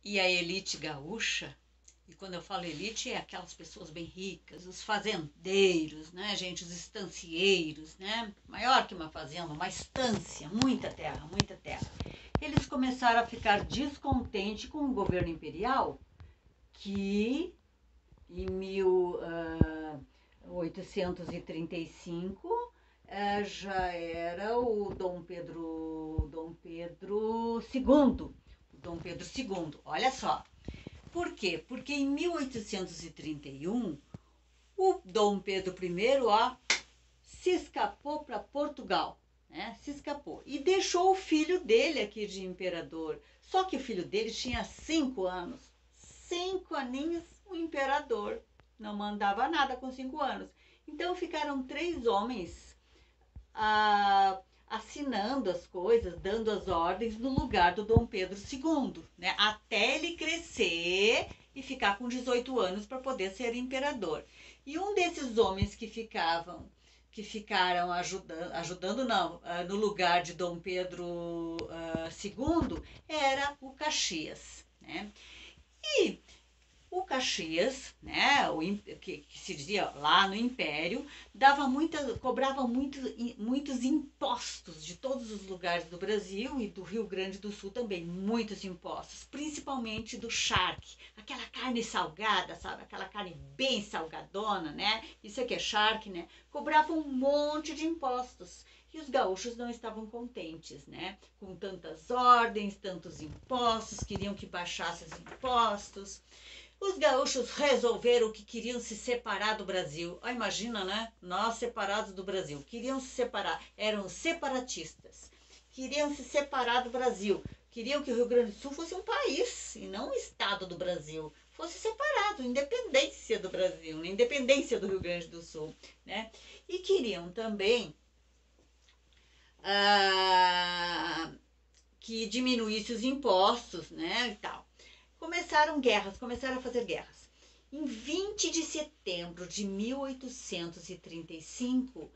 E a elite gaúcha, e quando eu falo elite, é aquelas pessoas bem ricas, os fazendeiros, né, gente, os estancieiros, né, maior que uma fazenda, uma estância, muita terra, muita terra. Eles começaram a ficar descontentes com o governo imperial, que em 1835 já era o Dom Pedro II. Dom Pedro II, olha só. Por quê? Porque em 1831 o Dom Pedro I se escapou para Portugal, né? Se escapou e deixou o filho dele aqui de imperador. Só que o filho dele tinha 5 anos, 5 aninhos, o imperador não mandava nada com 5 anos. Então ficaram 3 homens assinando as coisas, dando as ordens no lugar do Dom Pedro II, né? Até ele crescer e ficar com 18 anos para poder ser imperador. E um desses homens que ficaram ajudando não, no lugar de Dom Pedro II, era o Caxias, né? E o Caxias, né, que se dizia lá no Império, cobrava muitos impostos de todos os lugares do Brasil e do Rio Grande do Sul também, muitos impostos, principalmente do charque, aquela carne salgada, sabe, aquela carne bem salgadona, né, isso aqui é charque, né, cobrava um monte de impostos. E os gaúchos não estavam contentes, né? Com tantas ordens, tantos impostos, queriam que baixasse os impostos. Os gaúchos resolveram que queriam se separar do Brasil. Ah, imagina, né? Nós separados do Brasil. Queriam se separar. Eram separatistas. Queriam se separar do Brasil. Queriam que o Rio Grande do Sul fosse um país e não um estado do Brasil. Fosse separado, independência do Brasil, independência do Rio Grande do Sul, né? E queriam também ah, que diminuísse os impostos, né? E tal. Começaram a fazer guerras. Em 20 de setembro de 1835,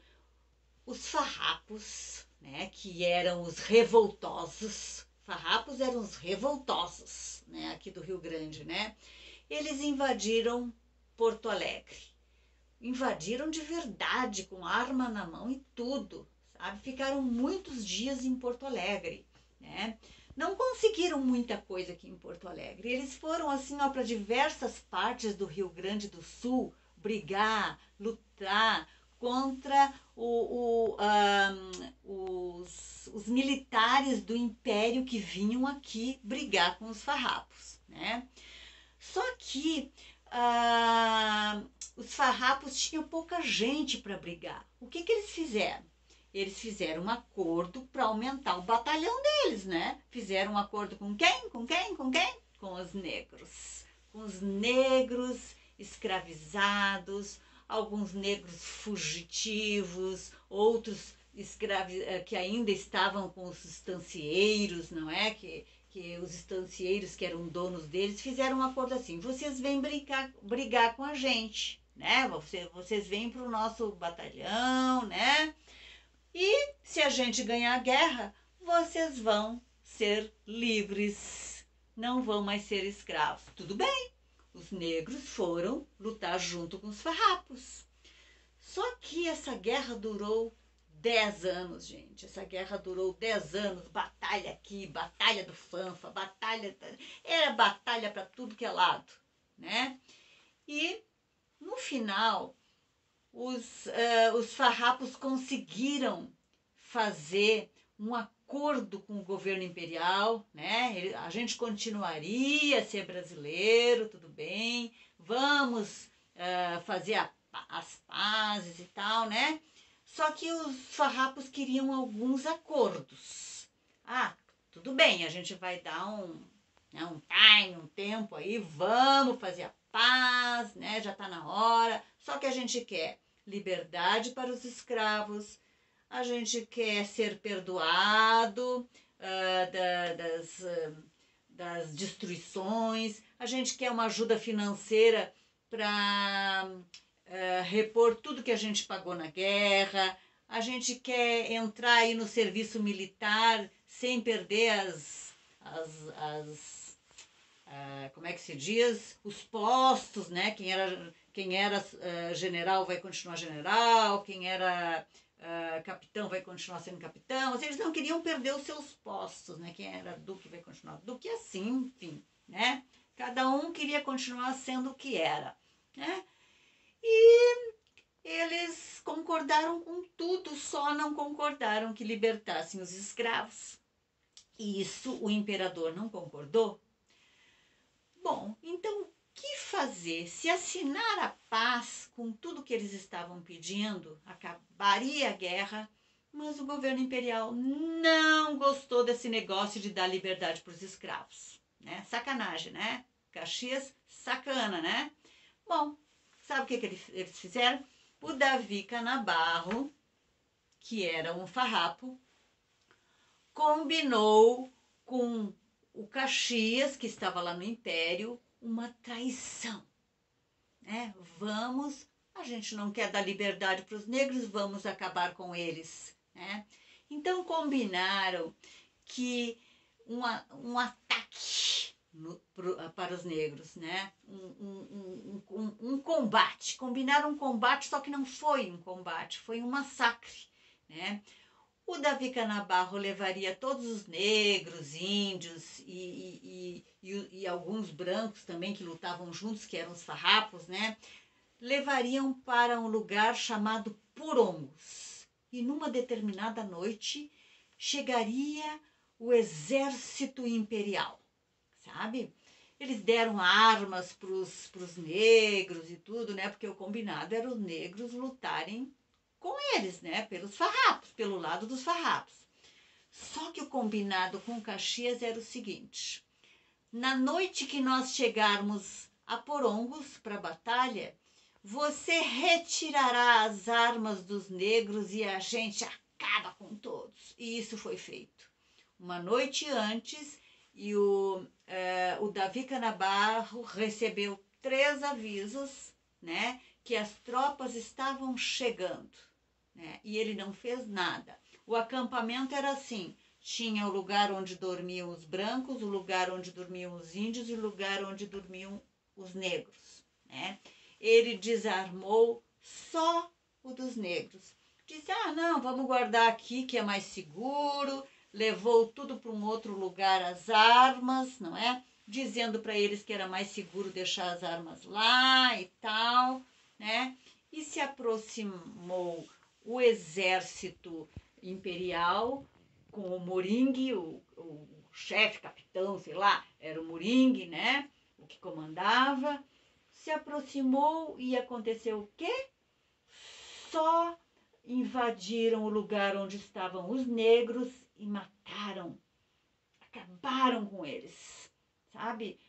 os farrapos, né, que eram os revoltosos, farrapos eram os revoltosos, né, aqui do Rio Grande, né, eles invadiram Porto Alegre. Invadiram de verdade, com arma na mão e tudo, sabe? Ficaram muitos dias em Porto Alegre, né? Não conseguiram muita coisa aqui em Porto Alegre. Eles foram assim para diversas partes do Rio Grande do Sul brigar, lutar contra os militares do Império que vinham aqui brigar com os farrapos, né? Só que os farrapos tinham pouca gente para brigar. O que eles fizeram? Eles fizeram um acordo para aumentar o batalhão deles, né? Fizeram um acordo com quem? Com quem? Com quem? Com os negros. Com os negros escravizados, alguns negros fugitivos, outros que ainda estavam com os estancieiros, não é? Que os estancieiros, que eram donos deles, fizeram um acordo assim: vocês vêm brigar com a gente, né? Vocês vêm para o nosso batalhão, né? E se a gente ganhar a guerra, vocês vão ser livres, não vão mais ser escravos. Tudo bem, os negros foram lutar junto com os farrapos. Só que essa guerra durou 10 anos, gente. Essa guerra durou 10 anos. Batalha aqui, batalha do Fanfa, batalha. Era batalha para tudo que é lado, né? E no final, os farrapos conseguiram fazer um acordo com o governo imperial, né? A gente continuaria a ser brasileiro, tudo bem, vamos fazer as pazes e tal, né? Só que os farrapos queriam alguns acordos. Ah, tudo bem, a gente vai dar um time, um tempo aí, vamos fazer a paz, né? Já está na hora. Só que a gente quer liberdade para os escravos, a gente quer ser perdoado das destruições, a gente quer uma ajuda financeira para repor tudo que a gente pagou na guerra, a gente quer entrar aí no serviço militar sem perder como é que se diz? Os postos, né? Quem era general vai continuar general, quem era capitão vai continuar sendo capitão. Eles não queriam perder os seus postos, né? Quem era duque vai continuar duque, assim, enfim, né? Cada um queria continuar sendo o que era, né? E eles concordaram com tudo, só não concordaram que libertassem os escravos. E isso o imperador não concordou. Bom, então o que fazer? Se assinar a paz com tudo que eles estavam pedindo, acabaria a guerra, mas o governo imperial não gostou desse negócio de dar liberdade para os escravos. Né? Sacanagem, né? Caxias, sacana, né? Bom, sabe o que eles fizeram? O Davi Canabarro, que era um farrapo, combinou com o Caxias, que estava lá no Império, uma traição. Né? A gente não quer dar liberdade para os negros, vamos acabar com eles. Né? Então combinaram que um ataque para os negros, né? Um combate. Combinaram um combate, só que não foi um combate, foi um massacre. Né? O Davi Canabarro levaria todos os negros, índios e alguns brancos também que lutavam juntos, que eram os farrapos, né? Levariam para um lugar chamado Porongos. E numa determinada noite chegaria o exército imperial, sabe? Eles deram armas para os negros e tudo, né? Porque o combinado era os negros lutarem com eles, né? Pelos farrapos, pelo lado dos farrapos. Só que o combinado com Caxias era o seguinte: na noite que nós chegarmos a Porongos para a batalha, você retirará as armas dos negros e a gente acaba com todos. E isso foi feito. Uma noite antes, e o Davi Canabarro recebeu 3 avisos, né? Que as tropas estavam chegando. Né? E ele não fez nada. O acampamento era assim: tinha o lugar onde dormiam os brancos, o lugar onde dormiam os índios e o lugar onde dormiam os negros. Né? Ele desarmou só o dos negros. Disse: não, vamos guardar aqui que é mais seguro. Levou tudo para um outro lugar, as armas, não é? Dizendo para eles que era mais seguro deixar as armas lá e tal, né? E se aproximou o exército imperial com o Moringue, o chefe, capitão, sei lá, era o Moringue, né? O que comandava. Se aproximou e aconteceu o quê? Só invadiram o lugar onde estavam os negros e mataram, acabaram com eles, sabe?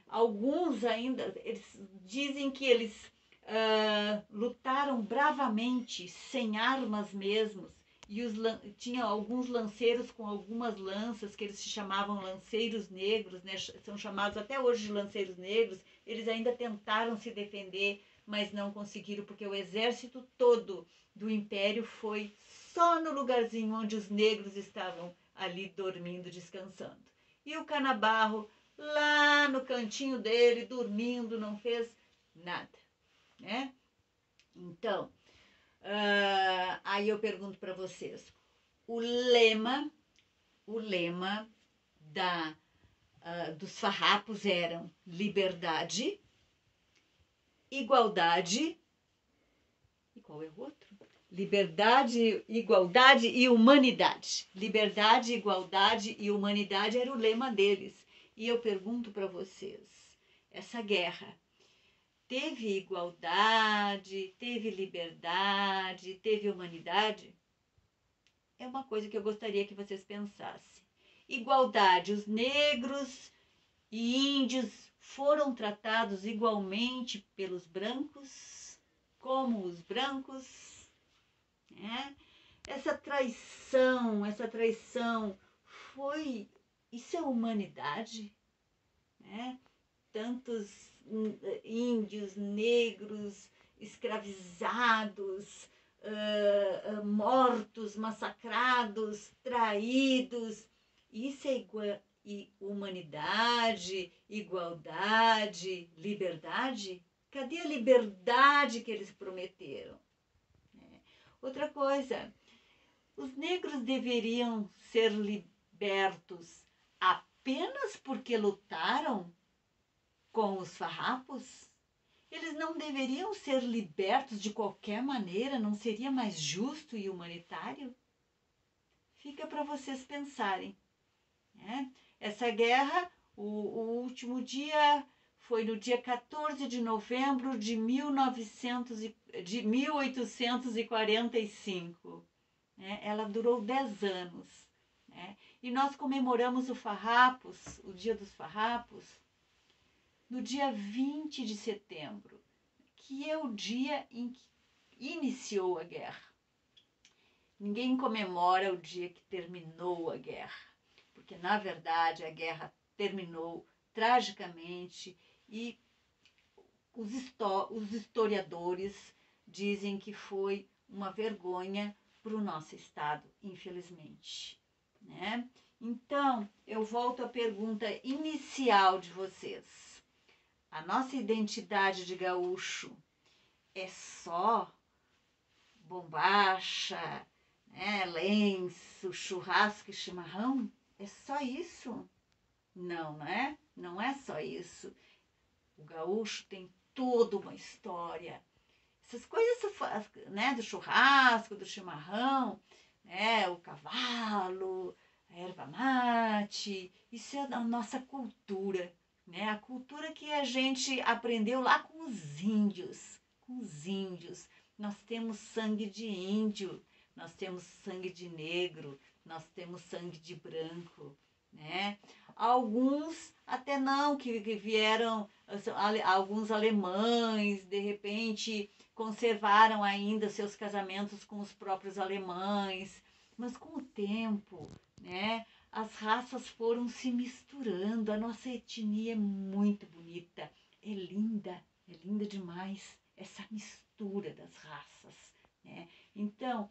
Alguns ainda, eles dizem que eles lutaram bravamente, sem armas mesmo, e tinha alguns lanceiros com algumas lanças, que eles se chamavam lanceiros negros, né? São chamados até hoje de lanceiros negros. Eles ainda tentaram se defender, mas não conseguiram, porque o exército todo do Império foi só no lugarzinho onde os negros estavam ali dormindo, descansando. E o Canabarro, lá no cantinho dele, dormindo, não fez nada. Né? Então, aí eu pergunto para vocês, o lema dos farrapos eram liberdade, igualdade, e qual é o outro? Liberdade, igualdade e humanidade. Liberdade, igualdade e humanidade era o lema deles. E eu pergunto para vocês, essa guerra teve igualdade, teve liberdade, teve humanidade? É uma coisa que eu gostaria que vocês pensassem. Igualdade, os negros e índios foram tratados igualmente pelos brancos, como os brancos, né? Essa traição foi, isso é humanidade, né? Tantos índios, negros, escravizados, mortos, massacrados, traídos. Isso é e humanidade, igualdade, liberdade? Cadê a liberdade que eles prometeram? Outra coisa, os negros deveriam ser libertos apenas porque lutaram com os farrapos? Eles não deveriam ser libertos de qualquer maneira? Não seria mais justo e humanitário? Fica para vocês pensarem, né? Essa guerra, o último dia foi no dia 14 de novembro de 1845. Né? Ela durou 10 anos. Né? E nós comemoramos o Dia dos Farrapos, no dia 20 de setembro, que é o dia em que iniciou a guerra. Ninguém comemora o dia que terminou a guerra, porque na verdade a guerra terminou tragicamente e os historiadores dizem que foi uma vergonha para o nosso estado, infelizmente. Né? Então, eu volto à pergunta inicial de vocês. A nossa identidade de gaúcho é só bombacha, né, lenço, churrasco e chimarrão? É só isso? Não, não é? Não é só isso. O gaúcho tem toda uma história. Essas coisas, né, do churrasco, do chimarrão, né, o cavalo, a erva mate, isso é da nossa cultura, né? A cultura que a gente aprendeu lá com os índios, Nós temos sangue de índio, nós temos sangue de negro, nós temos sangue de branco, né? Alguns até não, que vieram, alguns alemães, de repente, conservaram ainda seus casamentos com os próprios alemães, mas com o tempo, né, as raças foram se misturando. A nossa etnia é muito bonita, é linda demais essa mistura das raças, né? Então,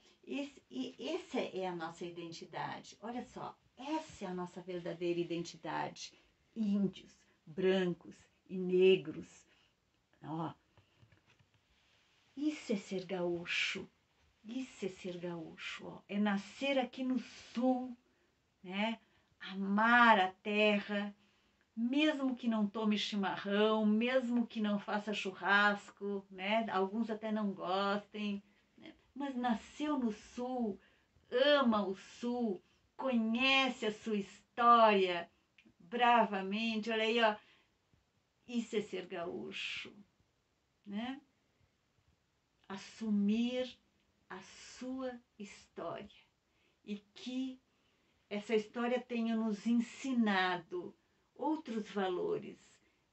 essa é a nossa identidade. Olha só, essa é a nossa verdadeira identidade. Índios, brancos e negros. Ó, isso é ser gaúcho. Isso é ser gaúcho. Ó. É nascer aqui no sul, né? Amar a terra, mesmo que não tome chimarrão, mesmo que não faça churrasco, né? Alguns até não gostem, né? Mas nasceu no sul, ama o sul, conhece a sua história bravamente. Olha aí, ó, isso é ser gaúcho, né? Assumir a sua história e que essa história tenha nos ensinado outros valores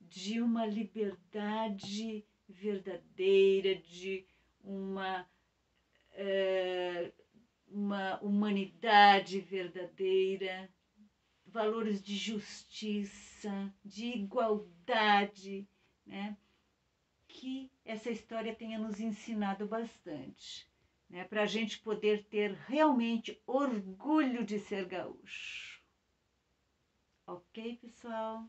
de uma liberdade verdadeira, de uma humanidade verdadeira, valores de justiça, de igualdade, né? Que essa história tenha nos ensinado bastante, né? Para a gente poder ter realmente orgulho de ser gaúcho. Ok, pessoal?